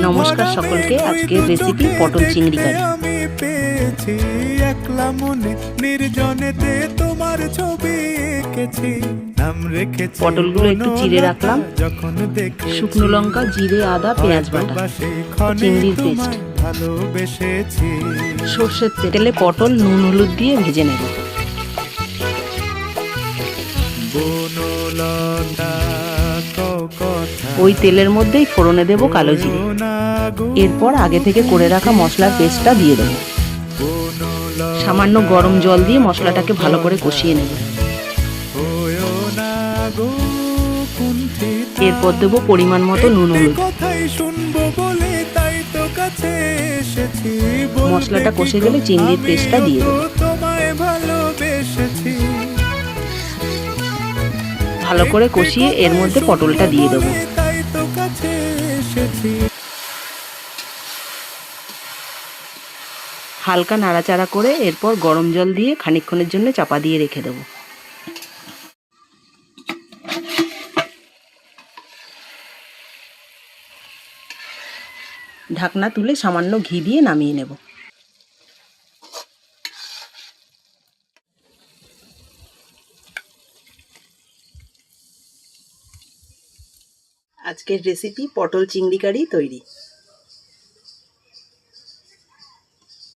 নমস্কার সকলকে। আজকের রেসিপি পটল চিংড়ি কারি। আমি পেয়েছি একলা মনে নির্জনেতে তোমার ছবি এঁকেছি, নাম রেখেছি পটলগুলো একটু চিড়ে রাখলাম, যখন দেখে শুকনো লঙ্কা, জিরে, আদা, পেঁয়াজ বাটা, চিংড়ির পেস্ট, ভালোবেসেছি। সর্ষের তেলে পটল নুন হলুদ দিয়ে ভেজে নেব। ওই তেলের মধ্যেই ফোড়নে দেব কালো জিরে। এরপর আগে থেকে করে রাখা মশলার পেস্টটা দিয়ে দেব। সামান্য গরম জল দিয়ে মশলাটাকে ভালো করে কষিয়ে নেব। এরপর দেব পরিমাণ মতো নুন হলুদ। মশলাটা কষে গেলে চিংড়ির পেস্টটা দিয়ে দেব। ভালো করে কষিয়ে এর মধ্যে পটলটা দিয়ে দেব। হালকা নাড়াচাড়া করে এরপর গরম জল দিয়ে খানিকক্ষণের জন্য চাপা দিয়ে রেখে দেব। ঢাকনা তুলে সামান্য ঘি দিয়ে নামিয়ে নেব। আজকের রেসিপি পটল চিংড়ি কারি তৈরি।